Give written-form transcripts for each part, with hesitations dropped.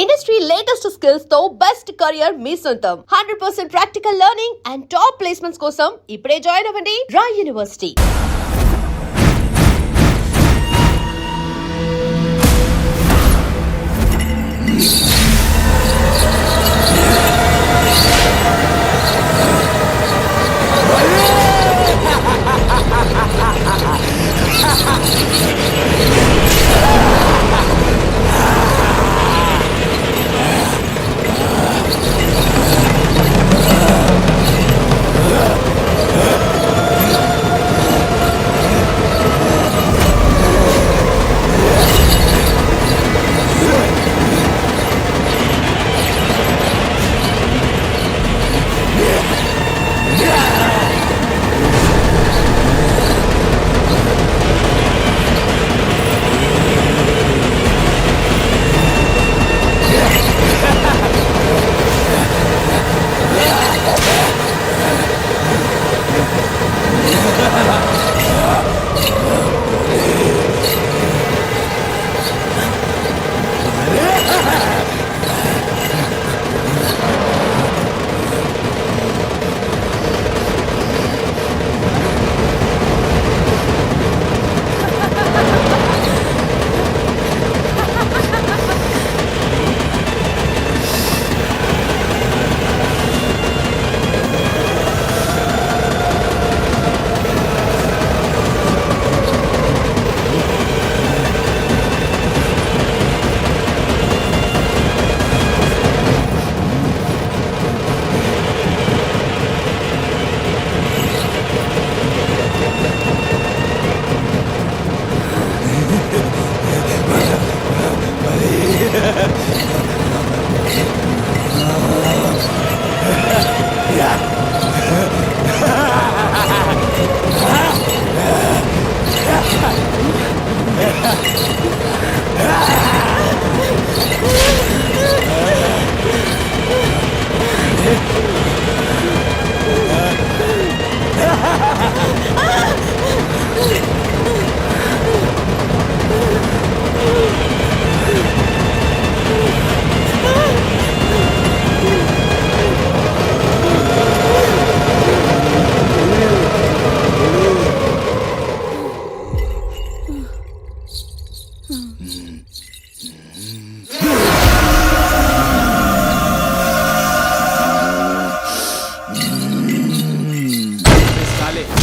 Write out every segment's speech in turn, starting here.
Industry latest skills తో best career మీ సొంతం 100% practical learning and top placements కోసం ఇప్పుడే జాయిన్ అవ్వండి రాయ్ యూనివర్సిటీ.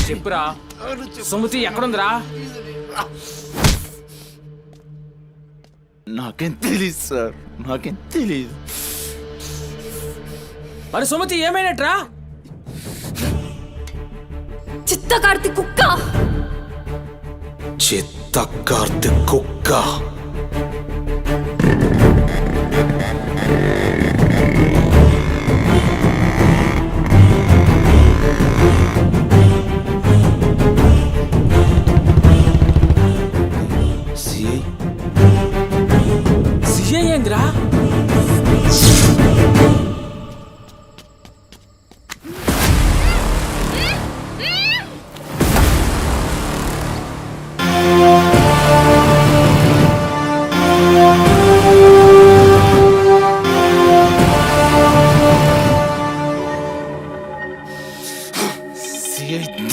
చెప్పురా సుమతి ఎక్కడుందిరా? నాకేం తెలీదు సార్, నాకేం తెలీదు. మరి సుమతి ఏమైనట్రా? చిత్త కార్తీక్ కుక్క, చిత్త కార్తీక్ కుక్క. ఏంద్రా?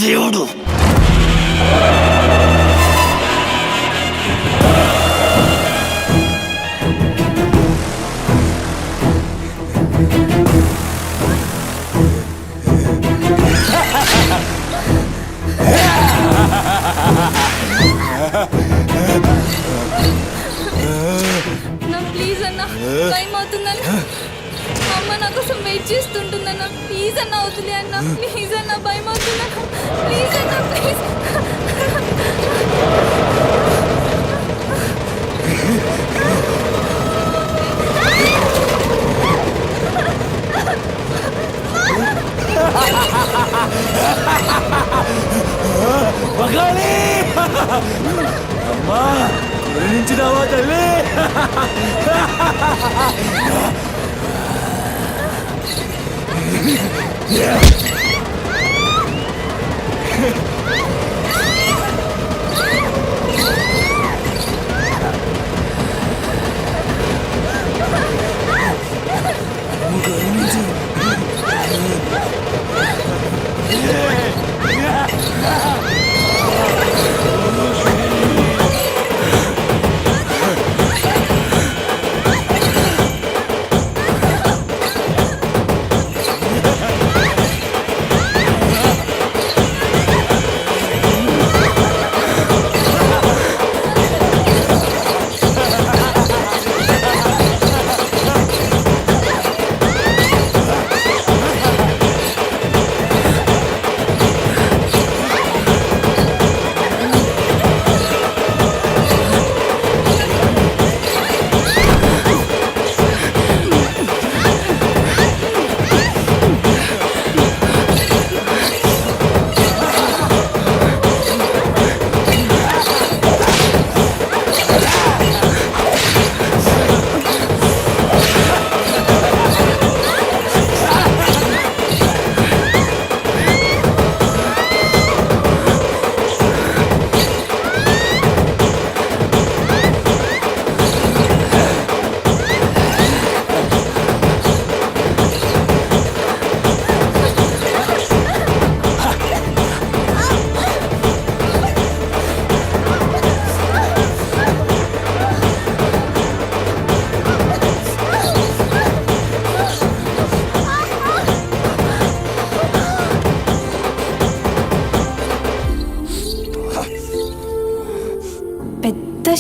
దేవుడు ప్లీజ్ అన్న, టైం అవుతుందన్న. అమ్మ నా కోసం వెయిట్ చేస్తుంటుందన్న. ప్లీజ్ అన్న, వదిలే అన్న. ప్లీజ్ అన్న, భయం అవుతుందన్న. ప్లీజ్ అన్న, ప్లీజ్. అమ్మా గురించినావా తల్లి?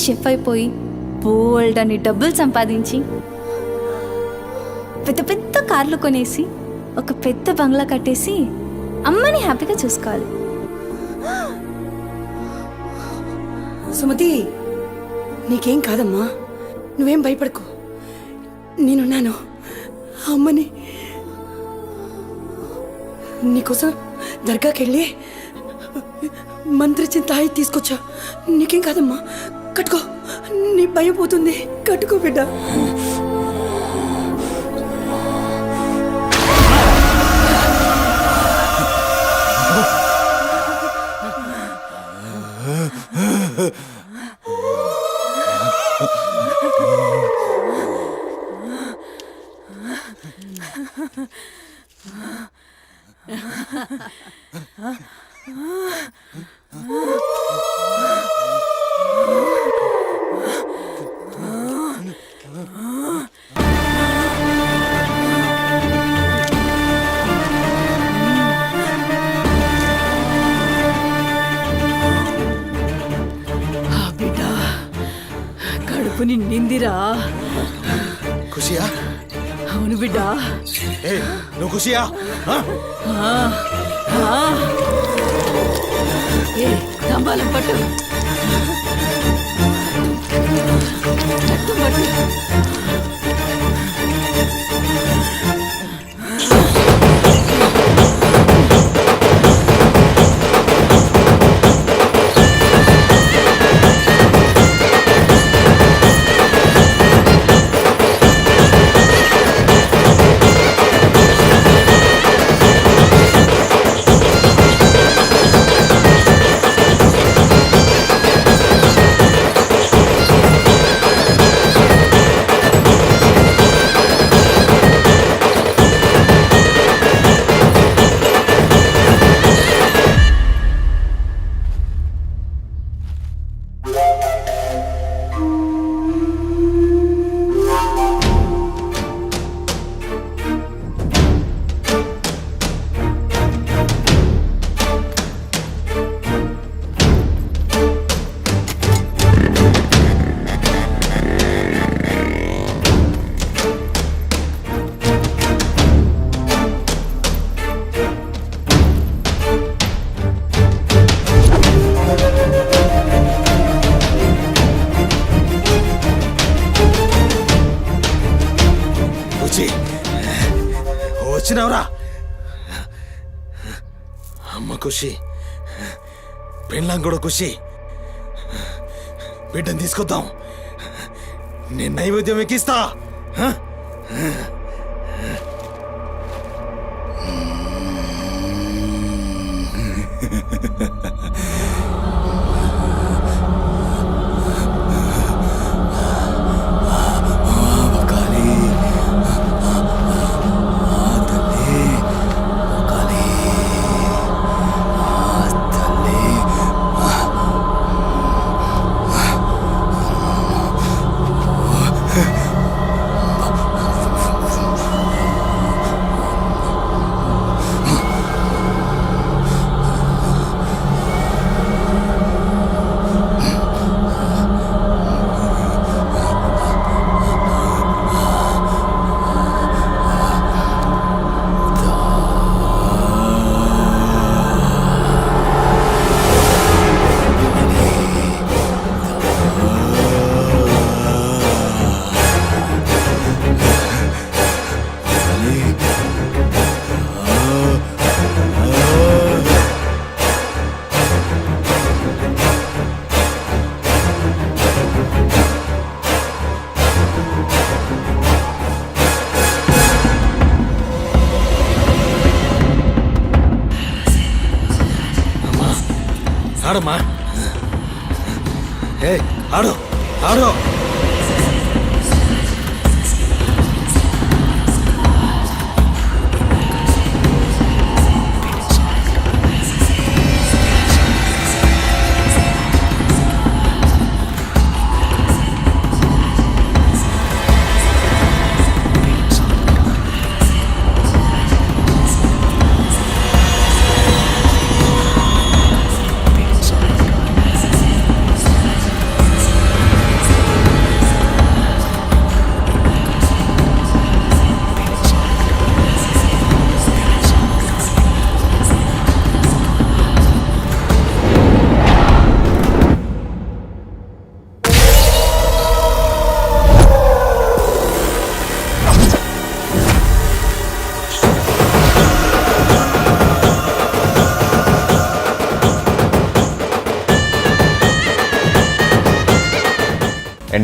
షెఫ్ అయిపోయి బోల్డ్ అని డబ్బులు సంపాదించి పెద్ద పెద్ద కార్లు కొనేసి ఒక పెద్ద బంగ్లా కట్టేసి అమ్మని హ్యాపీగా చూసుకోవాలి. సుమతి, నీకేం కాదమ్మా, నువ్వేం భయపడకు, నేనున్నాను. అమ్మని నీకోసం దర్గాకెళ్ళి మంత్రిచ్చిన తాయి తీసుకొచ్చా. నీకేం కాదమ్మా, కట్టుకో, నీ భయం పోతుంది. కట్టుకో బిడ్డ. బిడ్డ కడుపు నిండిందిరా. ఖుషియా? అవును బిడ్డ. ఏ నువ్వు ఖుషియా? ఏ తంబాలం పట్టు, పట్టు. వచ్చినవరా? అమ్మ ఖుషి, పెళ్ళాం కూడా ఖుషి. బిడ్డను తీసుకొద్దాం, నేను నైవేద్యం ఎక్కిస్తా. ఆడమ్మా, ఏ ఆడు ఆడు.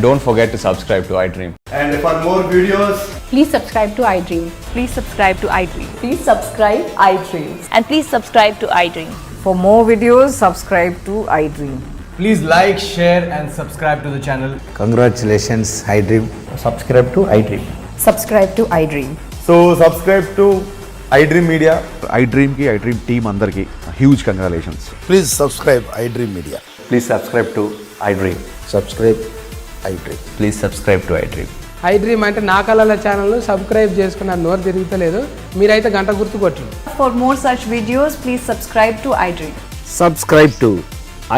don't forget to subscribe to iDream. And for more videos, Please subscribe to iDream. Please subscribe to iDream. Please subscribe iDream. And please subscribe to iDream. For more videos, subscribe to iDream. Please like, share and subscribe to the channel. Congratulations, iDream. Subscribe to iDream. Subscribe to iDream. so subscribe to iDream Media. iDream team అందరికి huge congratulations. Please subscribe iDream Media. Please subscribe to iDream. Subscribe iDream. Please subscribe to iDream. iDream అంటే నా కళల channel subscribe చేసుకున్న నోరు తిరుగుతలేదు. మీరైతే గంట గుర్తు కొట్టండి. For more such videos, please subscribe to iDream. Subscribe to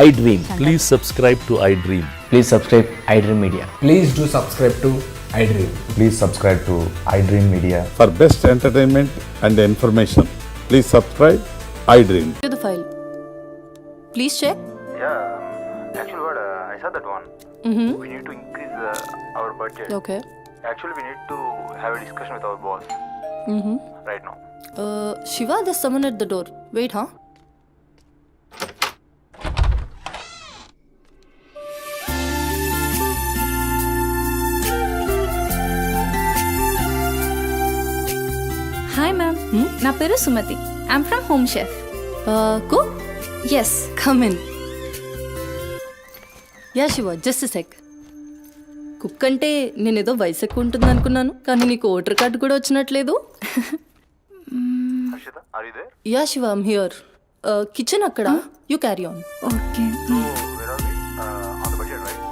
iDream. Please subscribe to iDream. Please subscribe iDream Media. Please do subscribe to iDream. Please subscribe to iDream Media. For best entertainment and information, please subscribe iDream. To the file. Please check. Yeah, actually what I saw that one. We need to increase our budget. Okay. Actually we need to have a discussion with our boss right now. Shiva, there's someone at the door. Wait, huh? Hi ma'am. నా పేరు Sumathi. I'm from Home Chef. Cook? Yes. Come in. Yeah, Shiva, just a sec. Cook అంటే నేనేదో వయసు ఎక్కువ ఉంటుంది అనుకున్నాను, కానీ నీకు ఓటర్ కార్డు కూడా వచ్చినట్లేదు. Harshita, are you there? Yeah Shiva, I'm here. Kitchen అక్కడ, you carry on. Okay. Where are we? On the budget, right?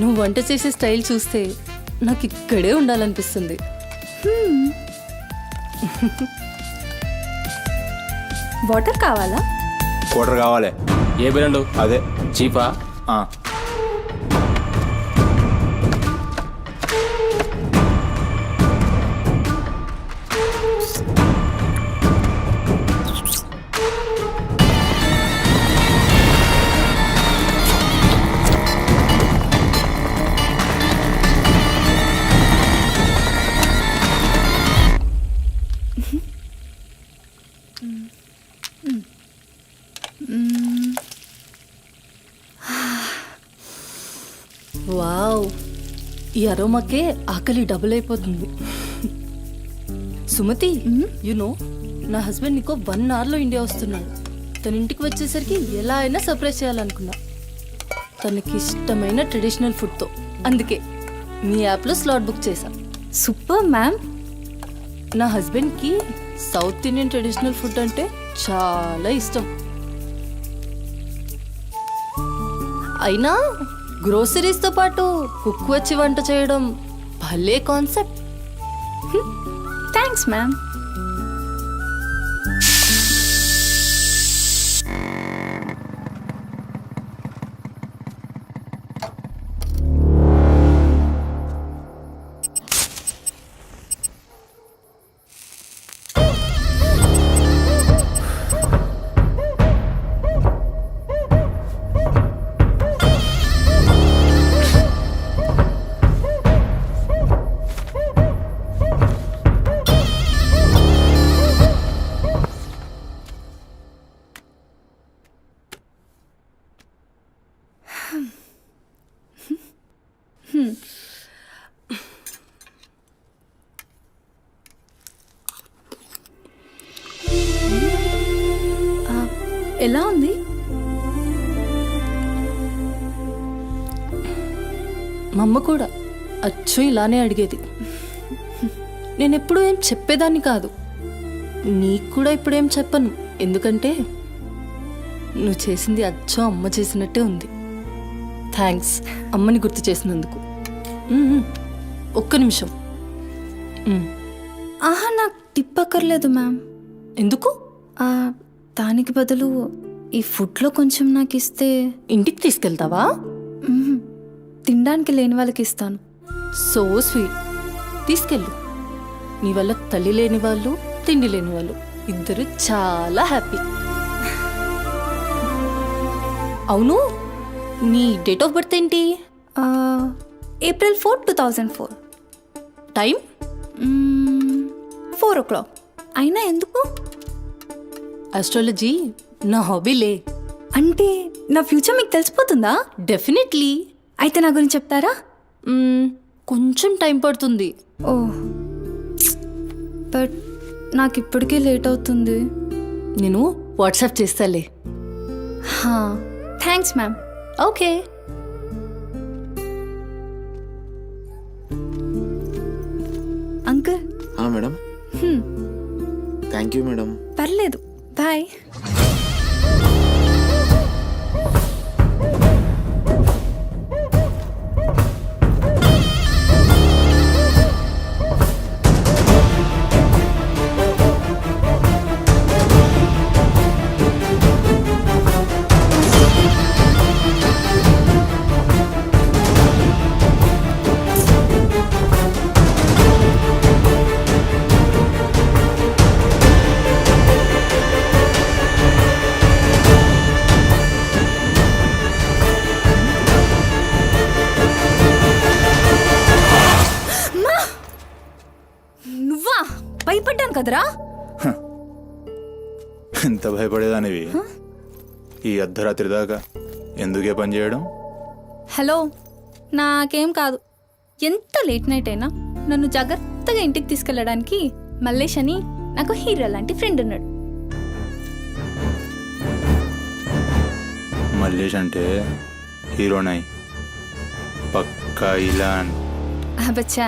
నువ్వు వంట చేసే స్టైల్ చూస్తే నాకు ఇక్కడే ఉండాలనిపిస్తుంది. వాటర్ కావాలా? క్వార్టర్ కావాలి. ఏ బ్రాండు? అదే చీపా? వావ్, ఈ అరోమాకే ఆకలి డబుల్ అయిపోతుంది. సుమతి, నో నా హస్బెండ్ నీకో 1 అవర్లో ఇండియా వస్తున్నాడు. తన ఇంటికి వచ్చేసరికి ఎలా అయినా సర్ప్రైజ్ చేయాలనుకున్నా, తనకి ఇష్టమైన ట్రెడిషనల్ ఫుడ్తో. అందుకే మీ యాప్లో స్లాట్ బుక్ చేశా. Super ma'am. నా హస్బెండ్కి సౌత్ ఇండియన్ ట్రెడిషనల్ ఫుడ్ అంటే చాలా ఇష్టం. అయినా గ్రోసరీస్తో పాటు కుక్ వచ్చి వంట చేయడం భలే కాన్సెప్ట్. Thanks ma'am. ఎలా ఉంది? మా అమ్మ కూడా అచ్చు ఇలానే అడిగేది. నేనెప్పుడు ఏం చెప్పేదాన్ని కాదు, నీకు కూడా ఇప్పుడేం చెప్పను. ఎందుకంటే నువ్వు చేసింది అచ్చో అమ్మ చేసినట్టే ఉంది. థ్యాంక్స్ అమ్మని గుర్తు చేసినందుకు. ఒక్క నిమిషం. ఆహా, నాకు టిప్ అక్కర్లేదు మ్యామ్. ఎందుకు? దానికి బదులు ఈ ఫుడ్లో కొంచెం నాకు ఇస్తే. ఇంటికి తీసుకెళ్తావా? తినడానికి లేని వాళ్ళకి ఇస్తాను. So sweet. తీసుకెళ్ళు. నీ వల్ల తల్లి లేని వాళ్ళు, తిండి లేని వాళ్ళు ఇద్దరు చాలా హ్యాపీ. అవును, నీ డేట్ ఆఫ్ బర్త్ ఏంటి? April 4, 2004. టైం? 4 o'clock. అయినా ఎందుకు? ఆస్ట్రాలజీ నా హాబీలే. అంటే నా ఫ్యూచర్ మీకు తెలిసిపోతుందా? డెఫినెట్లీ. అయితే నా గురించి చెప్తారా? కొంచెం టైం పడుతుంది. ఓ బట్ నాకు ఇప్పటికే లేట్ అవుతుంది. నేను వాట్సాప్ చేస్తాలే. Thanks ma'am. Okay. Uncle. Madam. Thank you madam. పర్లేదు, బాయ్. నువ్వా? భయపడ్డాను కదరా. ఎంత భయపడేదానివి ఈ అర్ధరాత్రి దాకా ఎందుకే పని చేయడం? హలో, నాకేం కాదు. ఎంత లేట్ నైట్ అయినా నన్ను జాగ్రత్తగా ఇంటికి తీసుకెళ్ళడానికి మల్లేష్ అని నాకు హీరో లాంటి ఫ్రెండ్ ఉన్నాడు. మల్లేష్ అంటే హీరోనై పక్కా ఇలాన్. బచ్చా,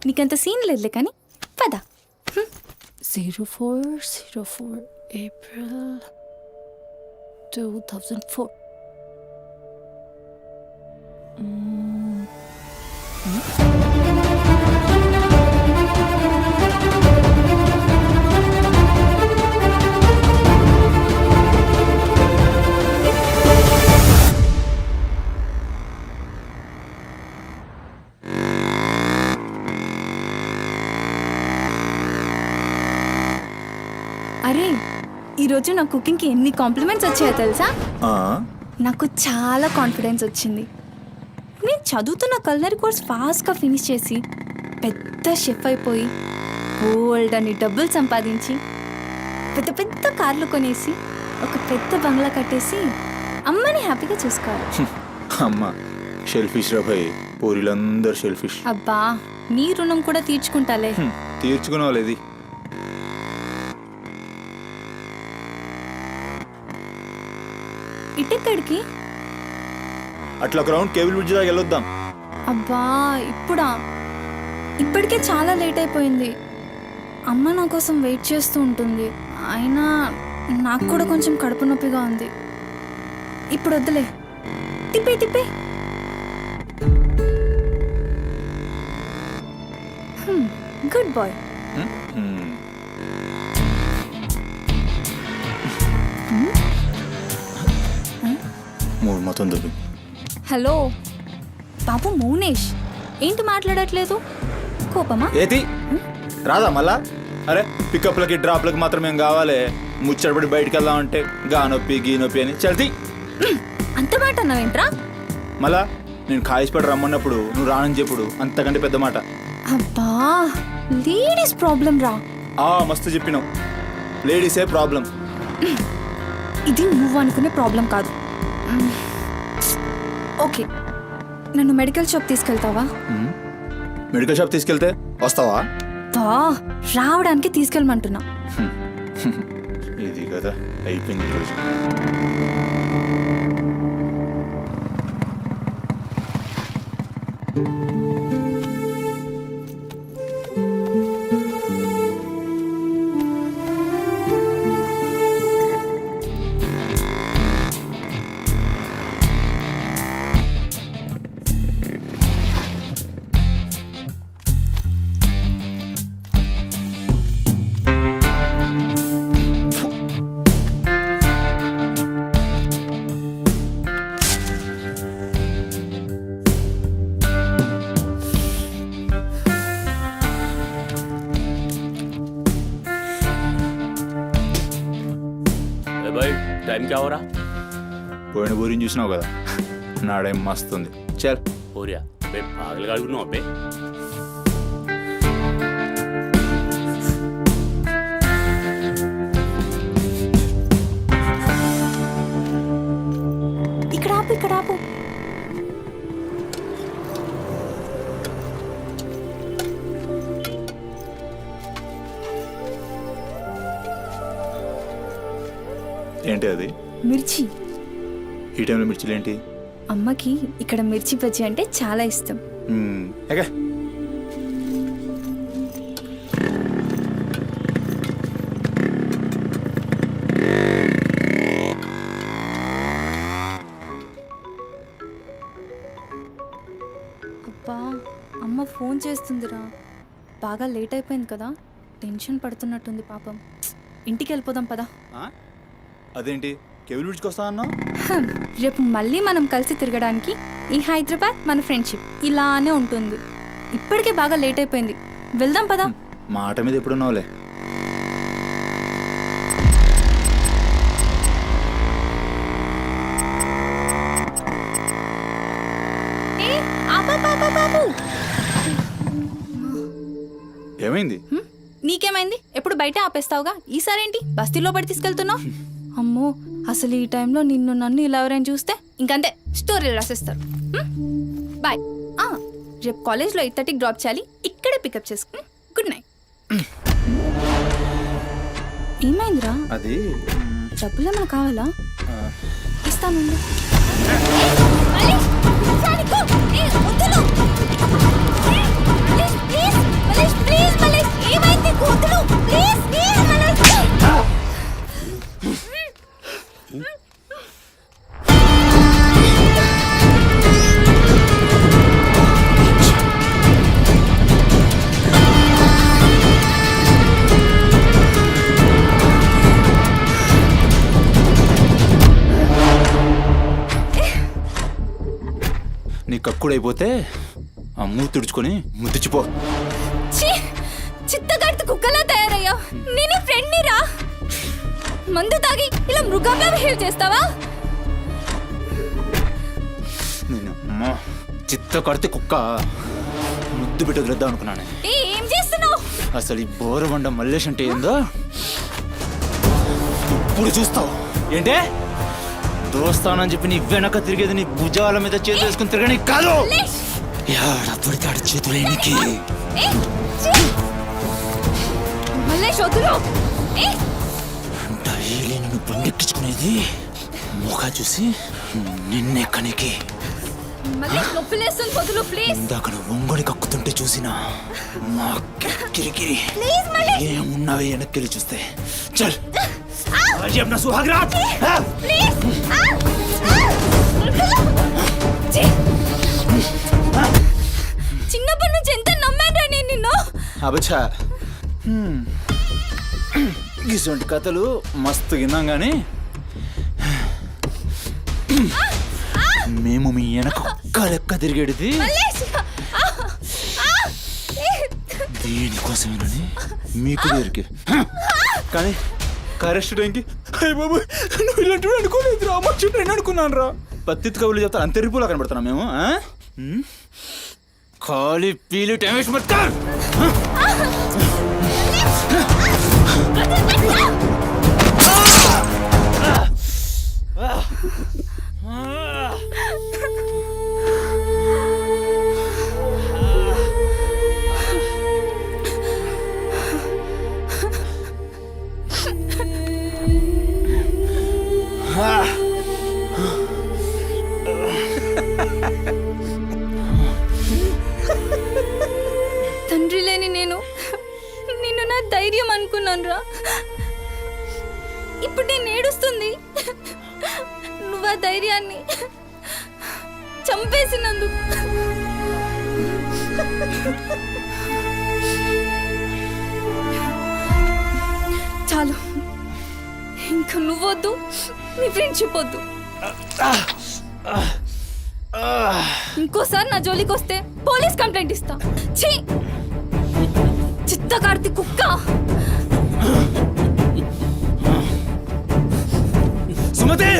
నీకంత సీన్ లేదులే కానీ పద. 0404 April 2004. అరే, ఈరోజు నా కుకింగ్కి ఎన్ని కాంప్లిమెంట్స్ వచ్చాయో తెలుసా? నాకు చాలా కాన్ఫిడెన్స్ వచ్చింది. నేను చదువుతున్న కల్నరీ కోర్స్ ఫాస్ట్గా ఫినిష్ చేసి పెద్ద షెఫ్ అయిపోయి బోల్డ్ అని డబ్బులు సంపాదించి పెద్ద పెద్ద కార్లు కొనేసి ఒక పెద్ద బంగ్లా కట్టేసి అమ్మని హ్యాపీగా చూసుకోవాలి. అమ్మ షెల్ఫిష్ రా భయ్, పూరిలందరూ షెల్ఫిష్. అబ్బా, నీ రుణం కూడా తీర్చుకుంటాలే. తీర్చుకునేవాళ్ళేది. ఇటెక్కడికి? అట్లా గ్రౌండ్ కేబుల్ బ్రిడ్జ్ దాకా వెళ్ళొద్దాం. అబ్బా, ఇప్పుడా? ఇప్పటికే చాలా లేట్ అయిపోయింది. అమ్మ నా కోసం వెయిట్ చేస్తూ ఉంటుంది. అయినా నాకు కూడా కొంచెం కడుపు నొప్పిగా ఉంది. ఇప్పుడు వద్దులే, తిప్పే తిప్పే. Good boy. మూడు మొత్తం దుబ్బి. హలో బాబు మౌనేష్, ఏంటి మాట్లాడట్లేదు? కోపమా? ఏది రాదా మళ్ళా? అరే పికప్లకి డ్రాప్లకి మాత్రం ఏం కావాలి, ముచ్చటపడి బయటికి వెళ్దామంటే గా నొప్పి గీ నొప్పి అని చల్తీ. అంత మాట అన్నావేంట్రా? మళ్ళా నేను కాయిస్పడి రమ్మన్నప్పుడు నువ్వు రానని చెప్పుడు అంతకంటే పెద్ద మాట. అబ్బా, లేడీస్ ప్రాబ్లం రా. మస్తు చెప్పినావు, లేడీసే ప్రాబ్లం. ఇది నువ్వు అనుకునే ప్రాబ్లం కాదు. ఓకే, నన్ను మెడికల్ షాప్ తీసుకెళ్తావా? మెడికల్ షాప్ తీసుకెళ్తే వస్తావా? రావడానికి తీసుకెళ్ళమంటున్నా. ఇది కదా అయిపోయింది రోజు. टाइम क्या हो रहा? పోయిన బోరిని చూసినావు కదా, నాడేం మస్తుంది. చల్ हो रहा बे पागल गाड़ी बे. ఆపు ఇక్కడ ఆపు. ఏంటి అది? మిర్చి. ఈ టైంలో మిర్చిలు ఏంటి? అమ్మకి ఇక్కడ మిర్చి బజ్జీ అంటే చాలా ఇష్టం. ఎగా అబ్బా అమ్మ ఫోన్ చేస్తుందిరా. బాగా లేట్ అయిపోయింది కదా, టెన్షన్ పడుతున్నట్టుంది పాపం. ఇంటికి వెళ్ళిపోదాం పదా. అదేంటి కేబుల్ విడిచుకొస్తా అన్నావు? రేపు మళ్ళీ మనం కలిసి తిరగడానికి ఈ హైదరాబాద్ మన ఫ్రెండ్షిప్ ఇలానే ఉంటుంది. ఇప్పటికే బాగా లేట్ అయిపోయింది, వెళ్దాం పదా. మాట మీద ఎప్పుడున్నావులే. ఏమైంది? నీకేమైంది? ఎప్పుడు బయట ఆపేస్తావుగా, ఈసారేంటి బస్తీలో పడి తీసుకెళ్తున్నావు? అమ్మో, అసలు ఈ టైంలో నిన్ను నన్ను ఇలా ఎవరైనా చూస్తే ఇంకంతే, స్టోరీలు రాసేస్తారు. బాయ్. రేపు కాలేజ్లో 8:30కి డ్రాప్ చేయాలి, ఇక్కడే పికప్ చేసుకుని. Good night. ఏమైందిరా? అది డబ్బులు ఏమైనా కావాలా? ఇస్తాను. నీ కక్కుడైపోతే ఆ మూతి తుడుచుకొని ముద్దుచిపో. చిత్తగడితే కుక్కలా తయారయ్యా. నేను ఫ్రెండ్ని రా. మందు తాగి ఇలా మృగంగా బిహేవ్ చేస్తావా? నేను అమ్మా చిత్త కడితే కుక్క ముద్దు పెట్టి వదిలేద్దాం అనుకున్నాను. ఏం చేస్తున్నావు? అసలు ఈ బోరబండ మల్లేష్ అంటే ఏందో ఇప్పుడు చూస్తావు. ఏంటే దోస్తానని చెప్పి నీ వెనక తిరిగేది నీ భుజాల మీద చేతులు వేసుకుని తిరగని కాదు. పడితే చేతులు ఎనికి డైలీ నిన్ను బండెక్కించుకునేది ముఖ చూసి నిన్నెక్కనికి. ఇందాక నువ్వు ఒంగొని కక్కుతుంటే చూసినా మా కిరికిరి ఏమున్నావే వెనక్కి చూస్తే. చల్ अपना सुहाग रात చిన్నప్పటి నుంచి ఎంత నమ్మాను నేను నిన్ను. అబచ్చా ఇటువంటి కథలు మస్తు విన్నాం కానీ మేము మీ వెనక ఒక్క లెక్క తిరిగేది దేనికోసమేనని మీకు దొరికి. కానీ కరెస్ట్ టైంకి అయ్య బాబు నువ్వు ఇలాంటి అనుకోలేదు రా, అమ్మ చుట్టూ అనుకున్నాను రా. పత్తిత్ కబుర్లు చెప్తాను అంత రిపోలా కనబడుతున్నాం మేము. ఖాళీ పీలి టైం వేస్ట్ మత్ కర్. తండ్రి లేని నేను నిన్ను నా ధైర్యం అనుకున్నాను రా. ఇప్పుడు నేను ఏడుస్తుంది. నువ్వు ఆ ధైర్యాన్ని చంపేసినందుకు. చాలు, ఇంకా నువ్వొద్దు, నీ ఫ్రెండ్షిప్ వద్దు. ఇంకోసారి నా జోలికి వస్తే పోలీస్ కంప్లైంట్ ఇస్తా. ఛీ, చిత్తకార్తి కుక్క. సుమతి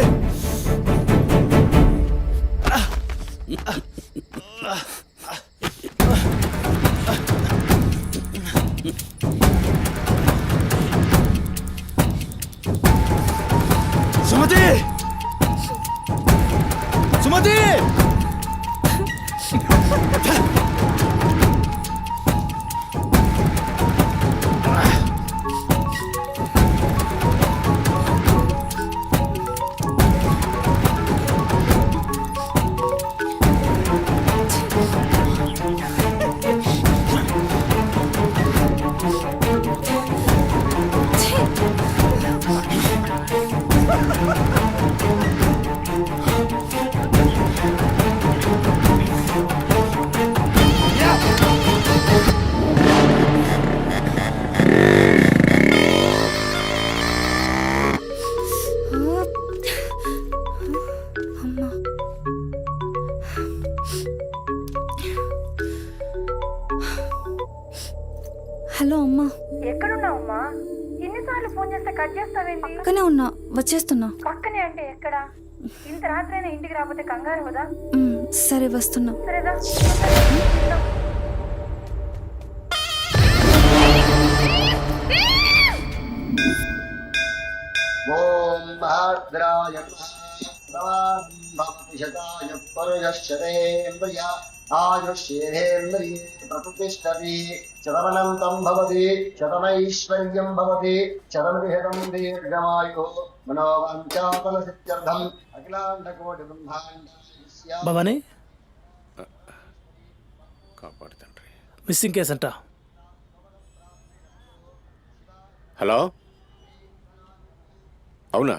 సుమతి సుమతి హలో అమ్మా, ఎక్కడున్నావమ్మా? ఎన్నిసార్లు ఫోన్ చేస్తే కట్ చేస్తావేంటి? పక్కనే ఉన్నా, వచ్చేస్తున్నా. పక్కనే అంటే ఎక్కడ? ఇంత రాత్రైనా ఇంటికి రాకపోతే కంగారు కదా? సరే వస్తున్నా. సరేదా? ఓం భద్రాయ శతాయ పరుయశ్చరేంద్రియ ఆయుష్యేంద్రియే ప్రతిష్టతి శతమనంతం భవతి శతమైశ్వర్యం భవతి శతమిహితం దీర్ఘమాయు మనోవాంఛాఫల సిద్ధ్యర్థం అఖిలాండకోటి బ్రహ్మాండ భవానీ కాపాడు తండ్రి. మిస్సింగ్ కేసు అంట. హలో, అవునా?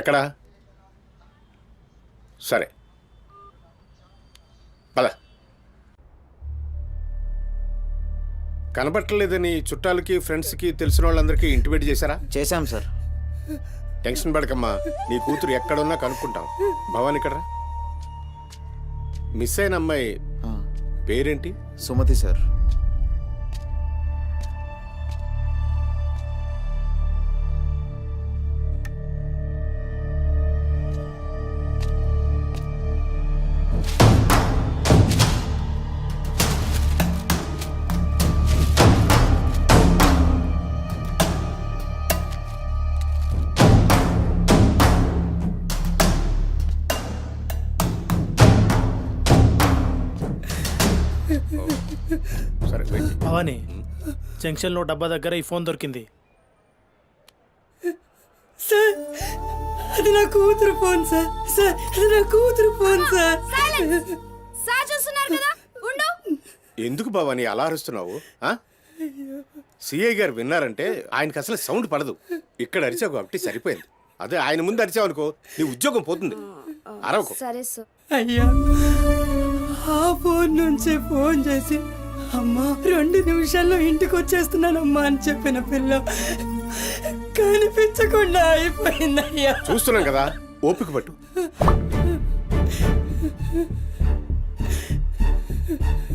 ఎక్కడా? సరే పద. కనబట్టలేదని చుట్టాలకి ఫ్రెండ్స్కి తెలిసిన వాళ్ళందరికీ ఇంటిమేట్ చేశారా? చేశాం సార్. టెన్షన్ పడకమ్మా, నీ కూతురు ఎక్కడున్నా కనుక్కుంటాం. భవాని ఇక్కడ మిస్ అయిన అమ్మాయి పేరేంటి? సుమతి సార్. సరే వెయిట్. భవానీ, జంక్షన్లో డబ్బా దగ్గర ఈ ఫోన్ దొరికింది. సార్ అది నా కూతురు ఫోన్ సార్. సార్ అది నా కూతురు ఫోన్ సార్. సార్ చూస్తున్నారు కదా, ఉండు. ఎందుకు భవాని అలా అరుస్తున్నావు? సిఐ గారు విన్నారంటే ఆయనకి అసలు సౌండ్ పడదు. ఇక్కడ అరిచావు కాబట్టి సరిపోయింది. అదే ఆయన ముందు అరిచావు అనుకో, నీ ఉద్యోగం పోతుంది. అరవకు. సరే సార్. అయ్యా, ఆ ఫోన్ నుంచి ఫోన్ చేసి అమ్మా 2 నిమిషాల్లో ఇంటికి వచ్చేస్తున్నానమ్మా అని చెప్పిన పిల్ల కనిపించకుండా అయిపోయిందయ్యా. చూస్తున్నాం కదా, ఓపిక పట్టు.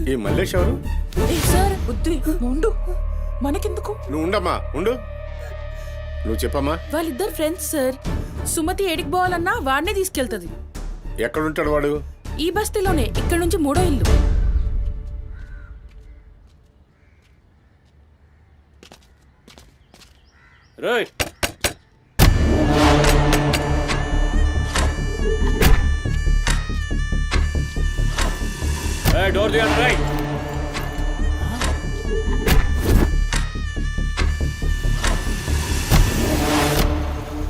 ఈ మల్లేష్ ఎవరు? సార్ ఉండు, మనకెందుకు? నువ్వు ఉండమ్మా, ఉండు. నువ్వు చెప్పమ్మా. వాళ్ళిద్దరు ఫ్రెండ్స్ సార్. సుమతి ఏడికి పోవాలన్నా వాడినే తీసుకెళ్తుంది. ఎక్కడుంటాడు వాడు? ఈ బస్తీలోనే, ఇక్కడ నుంచి 3వ ఇల్లు. రేయ్, డోర్ దిగండి. రైట్,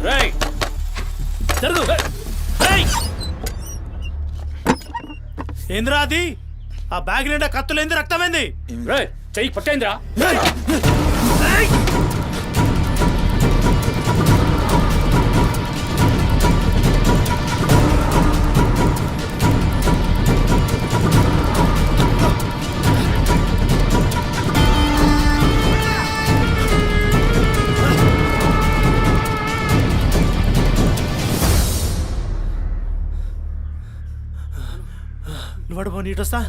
రైట్, జరుగు. ఏంద్రా అది? ఆ బ్యాగ్ నిండా కత్తులేంది, రక్తమైంది? రేయ్, చెయ్యి పట్టేంద్రా. నువ్వు నీటొస్తా.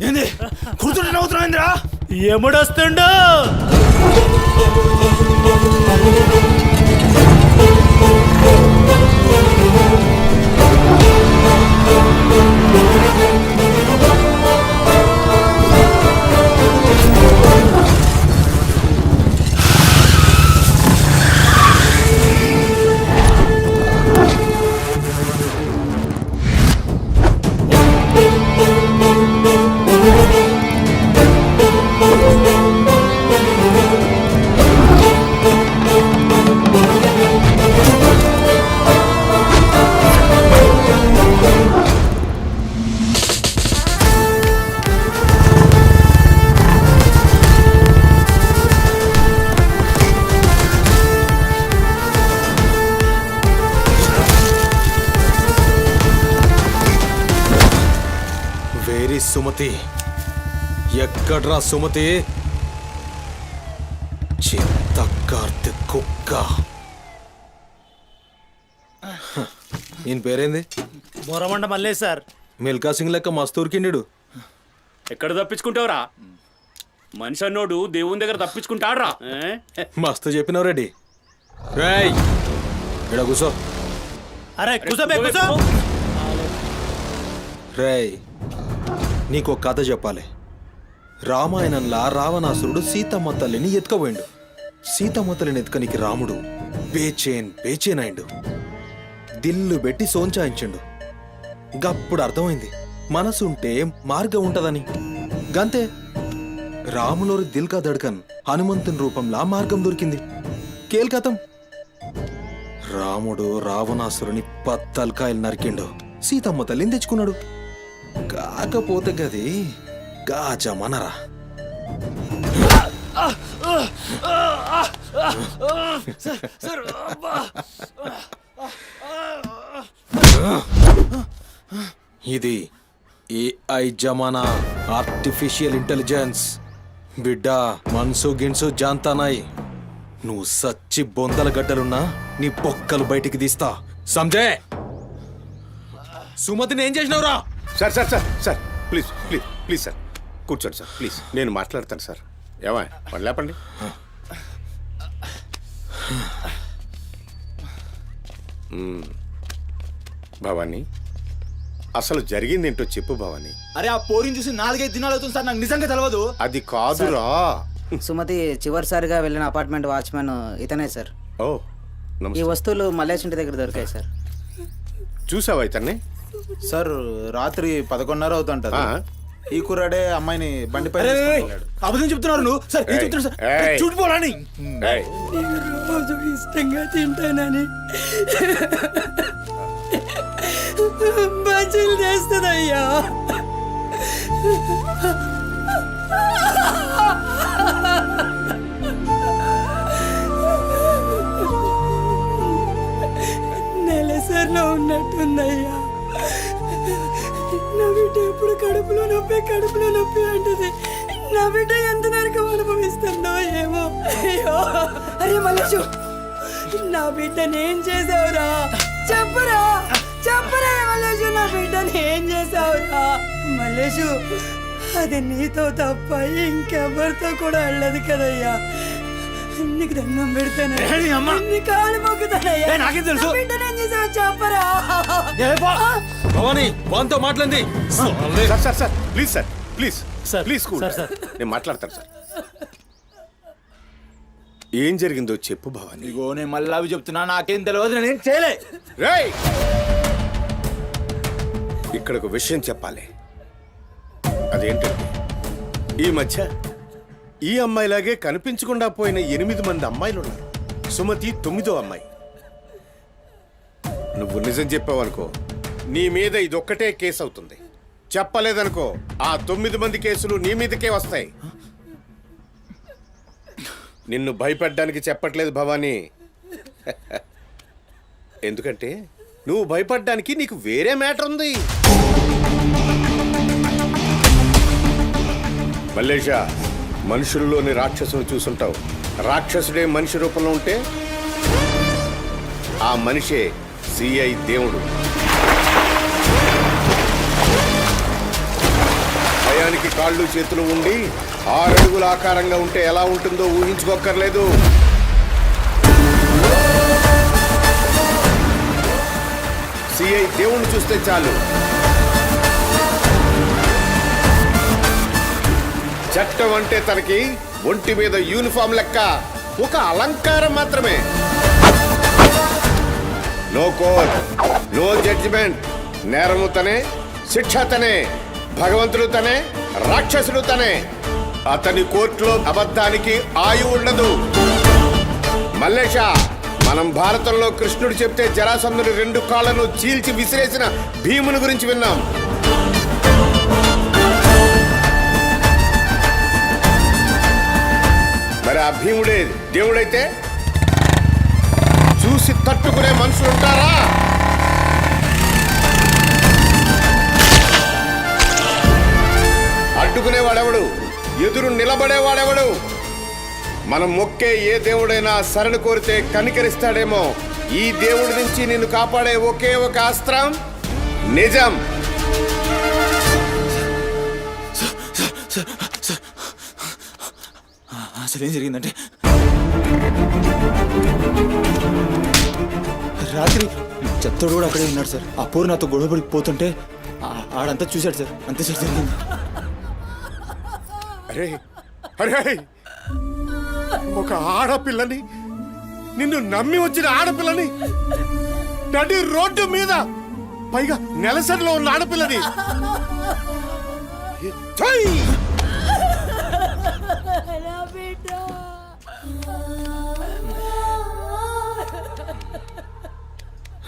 ఏంది కూర్చుంటే నవ్వుతున్నాయిందిరా ఎముడొస్తుండు వేరీ సుమతి ఎక్కడ్రా సుమతి చిత్తకార్తె కుక్క ఈయన పేరేంది బొరమండ మళ్ళీ సార్ మిల్కా సింగ్ లెక్క మస్తూరికిండు ఎక్కడ తప్పించుకుంటావురా మనిషి అన్నోడు దేవుని దగ్గర తప్పించుకుంటాడ్రా మస్తు చెప్పినావు రెడ్డి రేయ్ ఇక్కడ కూసో అరే కూసోబే కూసో రేయ్ నీకు ఒక కథ చెప్పాలి రామాయణంలా రావణాసురుడు సీతమ్మ తల్లిని ఎత్తుకపోయిండు సీతమ్మ తల్లిని ఎత్తుకనికి రాముడు బేచేన్ అయిండు దిల్లు పెట్టి సోంచాయించిండు గప్పుడు అర్థమైంది మనసుంటే మార్గం ఉంటదని గంతే రాములోరి దిల్ కా దడ్కన్ హనుమంతుని రూపంలా మార్గం దొరికింది కేల్కతం రాముడు రావణాసురుని పత్తల్కాయలు నరికిండు సీతమ్మ తల్లిని తెచ్చుకున్నాడు కాకపోతే గది గాజమనరా ఇది ఏఐ జమానా ఆర్టిఫిషియల్ ఇంటెలిజెన్స్ బిడ్డ మనసు గిన్సు జాంతానాయ్ నువ్వు సచ్చి బొందల గడ్డలున్నా నీ పొక్కలు బయటికి తీస్తా సంజయ్ సుమతిని ఏం చేసినావురా sir sir sir sir please please please sir కూర్చోండి సార్ ప్లీజ్ నేను మాట్లాడతాను సార్ ఏమా పని లేపండి భవానీ అసలు జరిగిందేంటో చెప్పు భవానీ అరే ఆ పోరిని చూసి 4-5 దినాలు అవుతుంది సార్ నాకు నిజంగా తెలియదు అది కాదురా సుమతి చివరిసారిగా వెళ్ళిన అపార్ట్మెంట్ వాచ్మెన్ ఇతనే సార్ ఓ ఈ నమస్తే వస్తువులు మల్లేష్ ఇంటి దగ్గర దొరికాయి సార్ చూసావా ఇతన్ని సార్ రాత్రి 11:30 అవుతుంటది ఈ కుర్రాడే అమ్మాయిని బండిపై అబద్ధం చెప్తున్నారు నువ్వు సార్ ఏం చెప్తున్నారు సార్ ఏయ్. చూడిపోవాలని ఏయ్, రోజు ఇష్టంగా తింటానని బజ్జీలు చేస్తుందయ్యా నెలసరిలో ఉన్నట్టుందయ్యా నా బిడ్డ ఎప్పుడు కడుపులో నొప్పి అంటది నా బిడ్డ ఎంత నరకం అనుభవిస్తుందో ఏమో అయ్యో అరే మల్లేషు నా బిడ్డని ఏం చేసావురా చెప్పరా మల్లేషు నా బిడ్డని ఏం చేసావురా మల్లేషు అది నీతో తప్ప ఇంకెవరితో కూడా వెళ్ళదు కదయ్యా నీకు దండం పెడతానయ్యా నీ కాళ్ళు మొక్కుతానయ్యా నాకేం తెలుసు బిడ్డని ఏం చేసావు చెప్పరా భవానీ వాంతో మాట్లాడింది sir sir sir please sir please sir, please cool sir, sir. నేను మాట్లాడతాను సార్ ఏం జరిగిందో చెప్పు భవానీ ఇగో నేను మళ్ళీ అవి చెప్తున్నా నాకేం తెలియదు నేనేం చేయలే రేయ్ ఇక్కడ ఒక విషయం చెప్పాలి అదేంటంటే ఈ మధ్య ఈ అమ్మాయిలాగే కనిపించకుండా పోయిన 8 మంది అమ్మాయిలు ఉన్నారు సుమతి 9వ అమ్మాయి నువ్వు నిజం చెప్పావనుకో నీ మీద ఇదొక్కటే కేసు అవుతుంది చెప్పలేదనుకో ఆ 9 మంది కేసులు నీ మీదకే వస్తాయి నిన్ను భయపడ్డానికి చెప్పట్లేదు భవానీ ఎందుకంటే నువ్వు భయపడ్డానికి నీకు వేరే మ్యాటర్ ఉంది మల్లేషా మనుషుల్లోని రాక్షసుని చూసుంటావు రాక్షసుడే మనిషి రూపంలో ఉంటే ఆ మనిషే సిఐ దేవుడు శరీరానికి కాళ్ళు చేతులు ఉండి 6 అడుగుల ఆకారంగా ఉంటే ఎలా ఉంటుందో ఊహించుకోక్కర్లేదు. సిఐ దేవుణ్ణి చూస్తే చాలు చట్టం అంటే తనకి ఒంటి మీద యూనిఫామ్ లెక్క ఒక అలంకారం మాత్రమే. No court, no judgement. నేరము తనే, శిక్ష తనే, భగవంతుడు తనే, రాక్షసుడు తనే. అతని కోర్టులో అబద్ధానికి ఆయువు ఉండదు. మల్లేష, మనం భారతంలో కృష్ణుడు చెప్తే జరాసంధుడి 2 కాళ్లను చీల్చి విసిరేసిన భీముని గురించి విన్నాం. మరి ఆ భీముడే దేవుడైతే చూసి తట్టుకునే మనుషులు ఉంటారా? అడ్డుకునేవాడెవడు? ఎదురు నిలబడేవాడెవడు? మనం మొక్కే ఏ దేవుడైనా శరణు కోరితే కనికరిస్తాడేమో. ఈ దేవుడి నుంచి నిన్ను కాపాడే ఒకే ఒక అస్త్రం నిజం. అసలు ఏం జరిగిందంటే రాత్రి చెత్తోడు కూడా అక్కడే ఉన్నాడు సార్. ఆ పోరు నాతో గొడవపడి పోతుంటే ఆడంతా చూశాడు సార్. అంతే సార్ జరిగింది. అరే అరే, ఒక ఆడపిల్లని, నిన్ను నమ్మి వచ్చిన ఆడపిల్లని నడి రోడ్డు మీద, పైగా నెలసరిలో ఉన్న ఆడపిల్లని ఛై!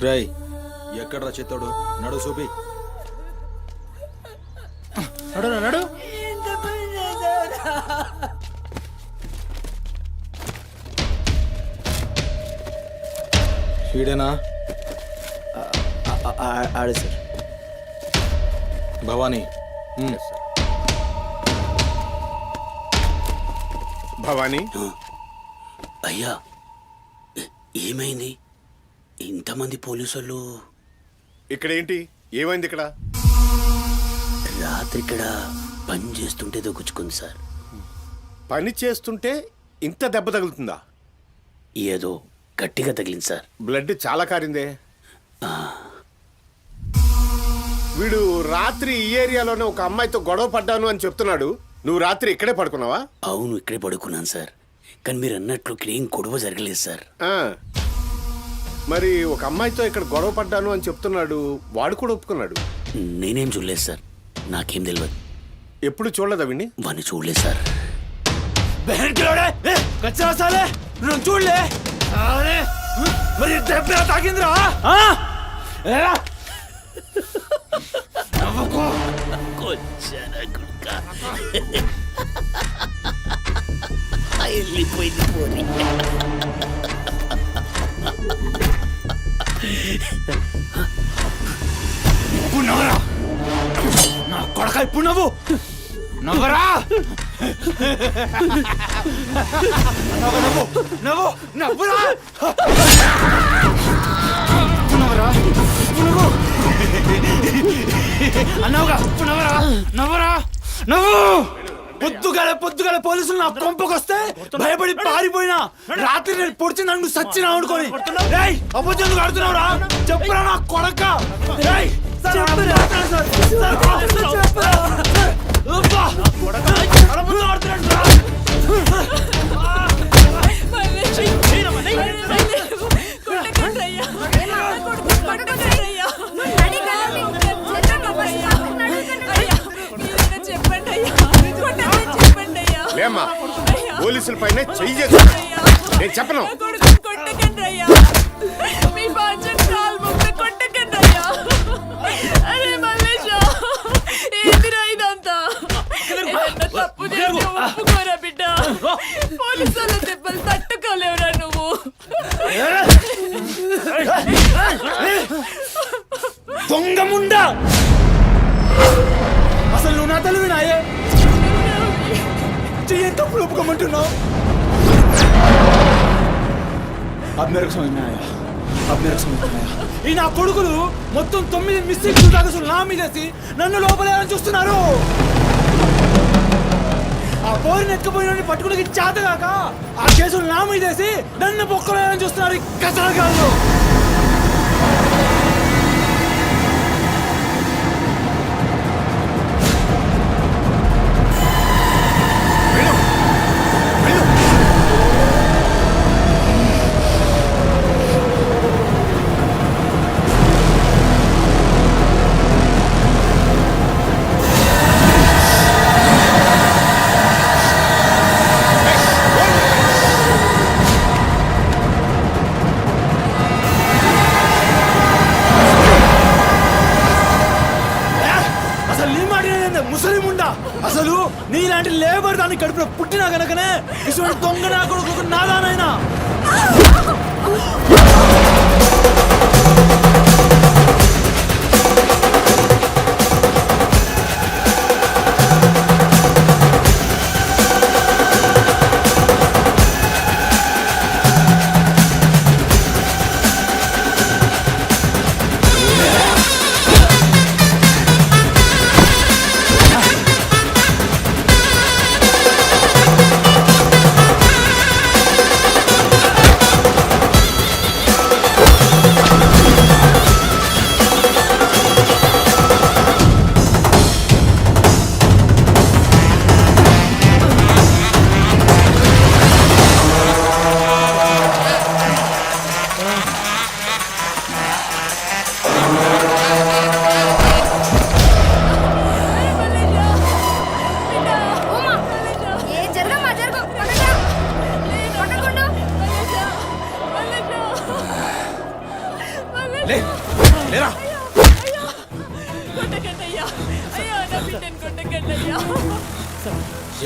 రాయ్ ఎక్కడ్రా చెత్తోడు? నడు చూపి. నడు నడు. వీడేనా? ఆడే సార్. భవానీ. భవానీ, అయ్యా ఏమైంది? ఇంతమంది పోలీసులు ఇక్కడ ఏంటి? ఏమైంది ఇక్కడ? రాత్రి ఇక్కడ పని చేస్తుంటే దొక్కుచుకుంది సార్. పని చేస్తుంటే ఇంత దెబ్బ తగులుతుందా? ఏదో గట్టిగా తగిలింది సార్. బ్లడ్ చాలా కారిందే. వీడు రాత్రి ఈ ఏరియాలోనే ఒక అమ్మాయితో గొడవ పడ్డాను అని చెప్తున్నాడు. నువ్వు రాత్రి ఇక్కడే పడుకున్నావా? అవును, ఇక్కడే పడుకున్నాను సార్. కానీ మీరు అన్నట్లు ఇక్కడ ఏం గొడవ జరగలేదు సార్. మరి ఒక అమ్మాయితో ఇక్కడ గొడవ పడ్డాను అని చెప్తున్నాడు, వాడు కూడా ఒప్పుకున్నాడు. నేనేం చూడలేదు సార్, నాకేం తెలియదు. ఎప్పుడు చూడలేదా విని? వాడిని చూడలేదు సార్. చూడలే మరి దెబ్బ తాకిందిరా? వెళ్ళిపోయింది పోనీ. ఇప్పుడు నవ్వరా నా కొడక, ఇప్పుడు నవ్వు నవ్వరా. నవ్వు నవ్వు నవ్వురా. నవ్వరా నువ్వు అన్నావుగా. ఇప్పుడు నవ్వరా నవ్వరా నవ్వు. పొద్దుగాల పోలీసులు నా కొంపకొస్తే భయపడి పారిపోయినా, రాత్రి నేను పొడిచి నన్ను సచ్చినా అనుకోని అబద్ధం ఆడుతున్నావురా. చెప్పురా నా కొడక. లేమ్మా, పోలీసుల పైన చెయ్యి. నేను చెప్పను. తట్టుకోలేవురా నువ్వు. దొంగ ముండా, అసలు నువ్వు నా తల్లివి నాయే. చెయ్యి తప్పులు ఒప్పుకోమంటున్నావు. ఈ నా కొడుకులు మొత్తం 9 మిస్టేక్స్ నా మీదేసి నన్ను లోపలేదని చూస్తున్నారు. ఎవరిని ఎత్తుకుపోయిన పట్టుకుని చేతగాక ఆ కేసులు నా మీదేసి నన్ను పొక్కలేదని చూస్తున్నారు ఈ కసరగాళ్ళు. అసలు నీలాంటి లేబర్ దాన్ని కడుపులో పుట్టినా గనకనే ఇటువంటి దొంగ నా కొడుకు నాదానైనా.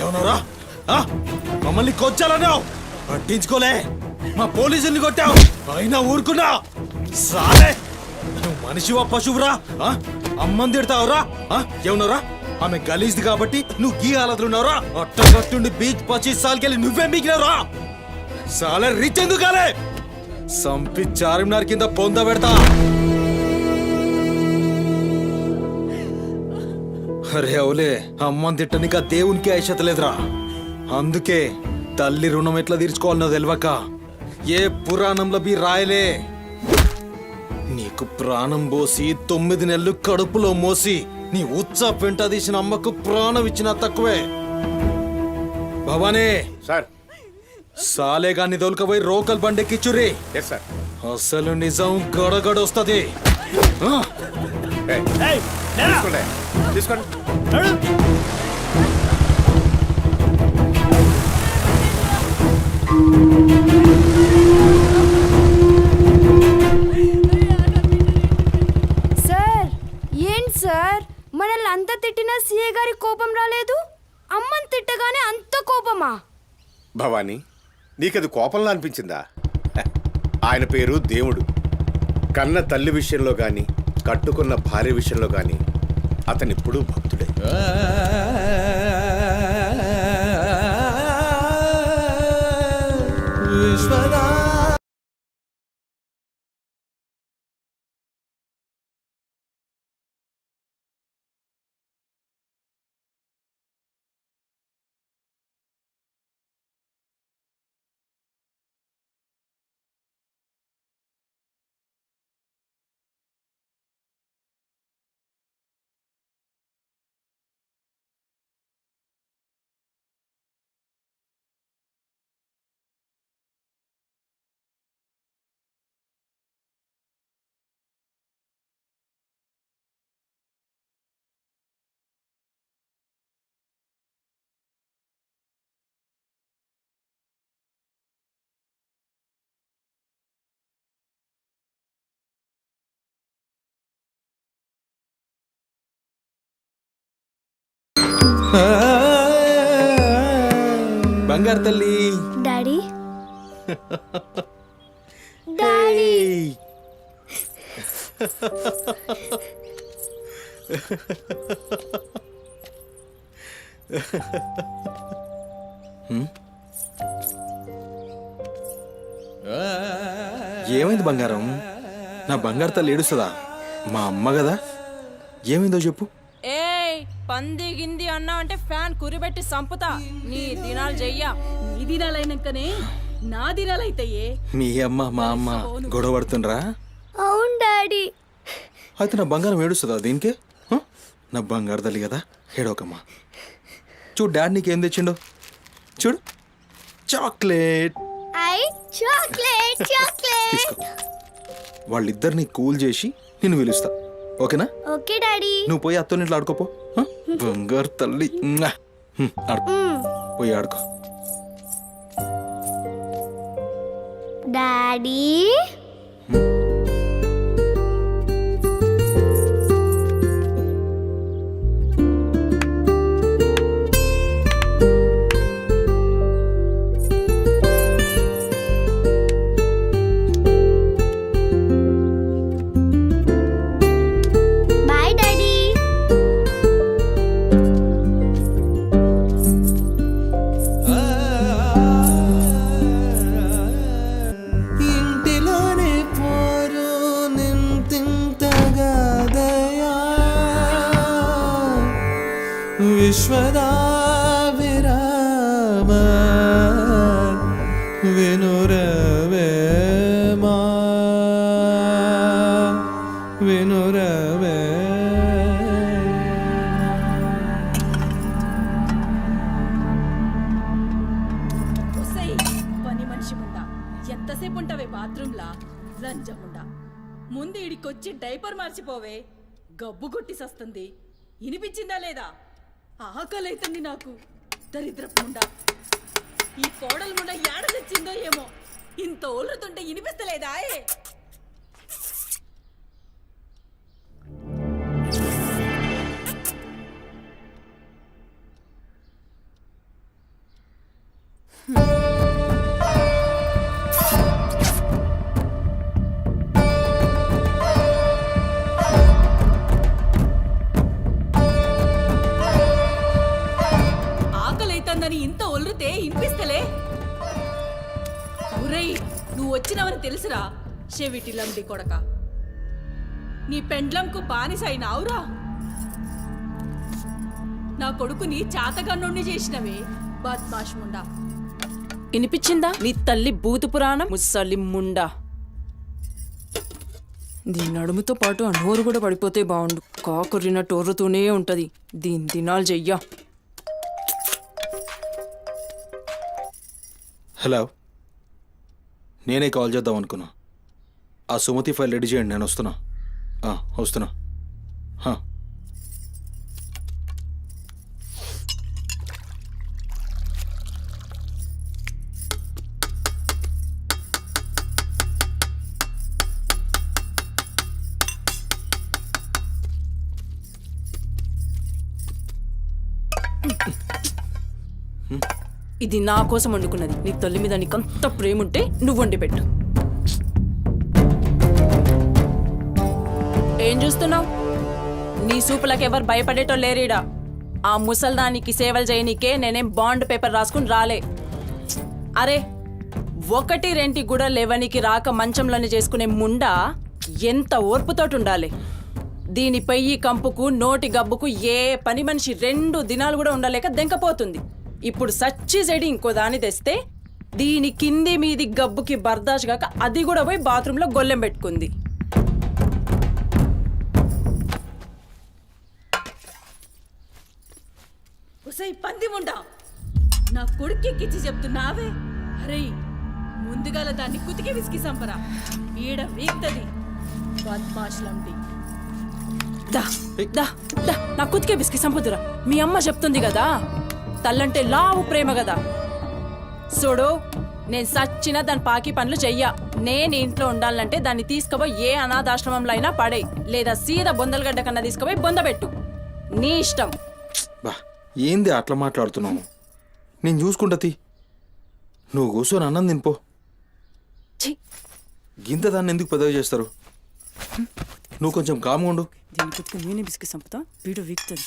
ఏమన్నారా? మమ్మల్ని కొచ్చాలన్నావు, పట్టించుకోలే. మా పోలీసుల్ని కొట్టావు, అయినా ఊరుకున్నా. సాలే, నువ్వు మనిషివా పశువురా? అమ్మని తిడతావురా? ఏమన్నారా? ఆమె గలీజ్ది కాబట్టి నువ్వు గీ హాలతులు ఉన్నావురా? అట్టగట్టుండి బీచ్ 25 సార్కెళ్ళి నువ్వే మిగిలినవురా? సాలే రిచ్ ఎందుకాలే? సంపి చార్మినార్ కింద పొంద పెడతా. అరే అవులే, అమ్మని తిట్టనిక దేవునికి ఐషత లేదురా. అందుకే తల్లి రుణం ఎట్లా తీర్చుకోవాలనో తెలియక ఏ పురాణంలో బి రాయలే. నీకు ప్రాణం పోసి 9 నెలలు కడుపులో మోసి నీ ఉచ్చ పెంట తీసిన అమ్మకు ప్రాణం ఇచ్చినా తక్కువే. భవానీ సార్, సాలే గాన్ని తోలుకపోయి రోకల్ బండెక్కిచ్చురి. సార్, అసలు నిజం గడగడొస్తది. తీసుకోండి. సార్, ఏంటి సార్ మనల్ని అంత తిట్టినా సీఏ గారి కోపం రాలేదు? అమ్మని తిట్టగానే అంత కోపమా? భవానీ, నీకది కోపంలా అనిపించిందా? ఆయన పేరు దేవుడు. కన్న తల్లి విషయంలో గాని, కట్టుకున్న భార్య విషయంలో గాని అతనిప్పుడు భక్తుడే. బంగారు తల్లి. డాడీ డాడీ ఏమైంది బంగారం? నా బంగారు తల్లి ఏడుస్తుందా? మా అమ్మ కదా, ఏమైందో చెప్పు. పంది గింది అన్నా అంటే ఫ్యాన్ కురిబెట్టి సంపుతా. నీ దినాలు చెయ్యా. నీ దినాలైనాకనే నా దినాలైతాయే. మీ అమ్మ మా అమ్మ గొడవ పడుతుండ్రా? అవును డాడీ. అయితే నా బంగారం ఏడుస్తుందా దీనికే? నా బంగారు తల్లి కదా, ఏడోకమ్మా. చూడు డాడీ నీకేం తెచ్చిండో చూడు, చాక్లెట్. తీసుకో. వాళ్ళిద్దరిని కూల్ చేసి నిన్ను పిలుస్తా, ఓకేనా? Okay daddy. నువ్వు పోయి అత్తోనింట్లో ఆడుకోపో. బంగారు తల్లి. ఆడుకో, పోయి ఆడుకో. డాడీ విశ్వదా విరామ వినురవేమా వినురవే. పని మనిషి ముండా ఎంతసేపు ఉంటావే బాత్రూంలా? లంజముండా, ముందు ఇడికొచ్చి డైపర్ మార్చిపోవే. గబ్బు కొట్టి సస్తుంది. వినిపించిందా లేదా? ఆకలైతుంది నాకు. దరిద్రపుండా, ఈ కోడల ముండ ఏడ తెచ్చిందో ఏమో. ఇంత ఓలుతుంటే వినిపిస్తలేదా? ఆకలైతుందని ఇంత ఒల్లుతే వినిపిస్తలే? ఒరేయ్, నువ్వు వచ్చినవని తెలుసురా చెవిటిలండి కొడక. నీ పెండ్లంకు బానిసైనావురా. నా కొడుకుని చాతగన్నుణ్ణి చేసినవే బద్మాష్ ముండా. వినిపించిందా నీ తల్లి భూత పురాణం? ముసలి ముండా, దీని నడుముతో పాటు ఆ నోరు కూడా పడిపోతే బాగుండు. కాకురినట్టు ఒర్రుతూనే ఉంటది. దీని దినాలు చెయ్యా. హలో, నేనే కాల్ చేద్దాం అనుకున్నా. ఆ సుమతి ఫైల్ రెడీ చేయండి, నేను వస్తున్నా. వస్తున్నా. ఇది నా కోసం వండుకున్నది. నీ తల్లి మీద నీకంత ప్రేమ ఉంటే నువ్వు వండి పెట్టు. ఏం చూస్తున్నావు? నీ సూపులకు ఎవరు భయపడేటో లేరీడా. ఆ ముసల్దానికి సేవలు చేయనీకే నేనేం బాండ్ పేపర్ రాసుకుని రాలే. అరే, 1-2 కూడా లేవనికి రాక మంచంలోనే చేసుకునే ముండా ఎంత ఓర్పుతోటి ఉండాలి. దీనిపై ఈ కంపుకు నోటి గబ్బుకు ఏ పని మనిషి 2 దినాలు కూడా ఉండలేక దెంకపోతుంది. ఇప్పుడు సచ్చి చెడి ఇంకో దాన్ని తెస్తే దీని కింది మీది గబ్బుకి బర్దాష్ గాక అది కూడా పోయి బాత్రూంలో గొల్లెం పెట్టుకుంది. పంది ముండా, నా కొడుకెక్కిచ్చి చెప్తున్నావే? అరే, ముందుగాల దాన్ని కుతికి విసికి సంపరా. ఈడ వీక్తది బద్మాష్లంటి. నా కుతికే విసికి సంపుదురా. మీ అమ్మ చెప్తుంది కదా, తల్లంటే లావు ప్రేమ కదా. చూడు, నేను సచ్చిన దాని పాకి పనులు చెయ్యా. నేను ఇంట్లో ఉండాలంటే దాన్ని తీసుకుపోయి ఏ అనాథాశ్రమంలో అయినా పడే, లేదా సీదా బొందలగడ్డ కన్నా తీసుకుపోయి బొందబెట్టు. నీ ఇష్టం. ఏంది అట్లా మాట్లాడుతున్నావు? నేను చూసుకుంటా. నువ్వు కూర్చొని అన్నం తినిపో. గింత దాన్ని ఎందుకు పెద్దగా చేస్తారు? నువ్వు కొంచెం కామ్గా ఉండు. దీని కుతికి నేనే బిస్కి సంపుతా. వీడు వీక్తుంది.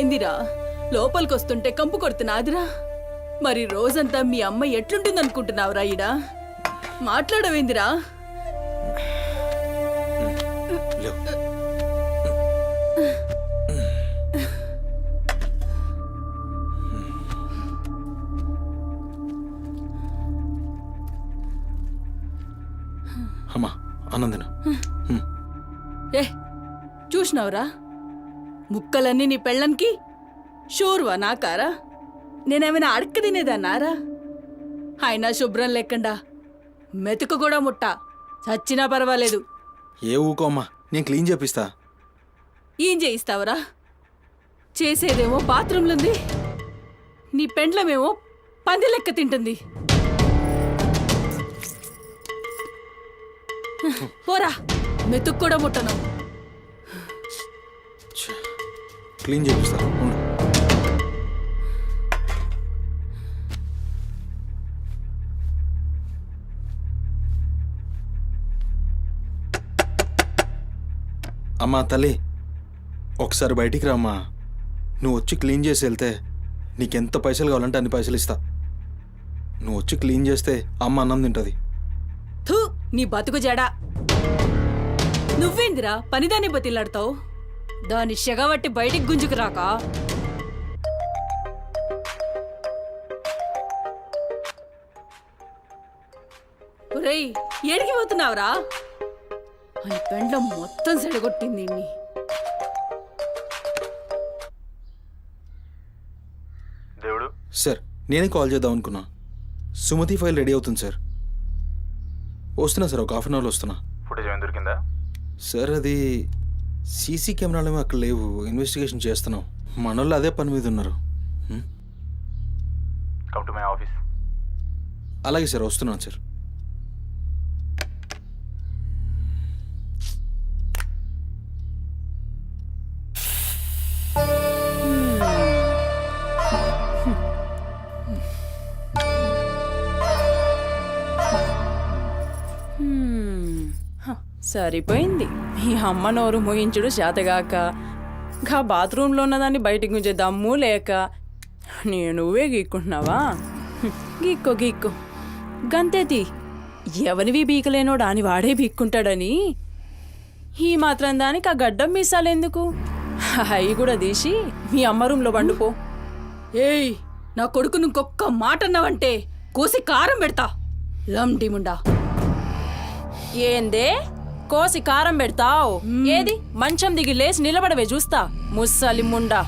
ఏందిరా లోపలికి వస్తుంటే కంపు కొడుతున్నాదిరా? మరి రోజంతా మీ అమ్మ ఎట్లుంటుంది అనుకుంటున్నావురా? ఈడ మాట్లాడవేందిరా? లేవు. అమ్మా ఆనందన ఏ చూసినావురా? ముక్కలన్నీ నీ పెళ్ళన్కి షోర్వా నాకారా? నేనేమైనా అడక్క తినేదన్నారా? అయినా శుభ్రం లేకుండా మెతుకు కూడా ముట్ట చచ్చినా పర్వాలేదు. ఏ ఊకో అమ్మా, నేను క్లీన్ చేపిస్తా. ఏం చేయిస్తావురా? చేసేదేమో బాత్రూంలుంది, నీ పెండ్లమేమో పంది లెక్క తింటుంది. పోరా, మెతుకు కూడా ముట్టను. క్లీన్ చేపిస్తా ఉండు. అమ్మా తల్లి, ఒకసారి బయటికి రామ్మా. నువ్వు వచ్చి క్లీన్ చేసి వెళ్తే నీకెంత పైసలు కావాలంటే అన్ని పైసలు ఇస్తా. నువ్వు వచ్చి క్లీన్ చేస్తే అమ్మ అన్నం తింటుంది. థూ, నీ బతుకు జడా. నువ్వేందిరా పనిదాన్ని బతిలాడతావు? దాని షెగబట్టి బయటికి గుంజుకు రాక. ఒరేయ్, ఏడికి పోతున్నావురా? అని పెండ్లం మొత్తం సెడగొట్టింది. దేవుడు సార్, నేనే కాల్ చేద్దాం అనుకున్నా. సుమతి ఫైల్ రెడీ అవుతుంది సార్. వస్తున్నా సార్, ఒక హాఫ్ అన్ అవర్లో వస్తున్నా. ఫుటేజ్ ఏమైనా దొరికిందా? సార్ అది సీసీ కెమెరాలేమో అక్కడ లేవు, ఇన్వెస్టిగేషన్ చేస్తున్నాం. మనోళ్ళు అదే పని మీద ఉన్నారు. Come to my office. అలాగే సార్, వస్తున్నాను సార్. సరిపోయింది. ఈ అమ్మ నోరు మోయించుడు చేతగాక, గా బాత్రూంలో ఉన్నదాన్ని బయటికి గుంజే దమ్ము లేక నువ్వే గీక్కుంటున్నావా? గీక్కో గీక్కో, గంతేతి. ఎవరివి బీకలేనోడు అని వాడే బీక్కుంటాడని ఈ మాత్రం దానికి ఆ గడ్డం మీసాలెందుకు? అవి కూడా తీసి మీ అమ్మ రూంలో పండుకో. ఏయ్, నా కొడుకు ఇంకొక్క మాట అన్నావంటే కోసి కారం పెడతా. లండిముండా. ఏందే కోసి కారం పెడతావు? ఏది మంచం దిగి లేచి నిలబడవే చూస్తా, ముస్సలి ముండా.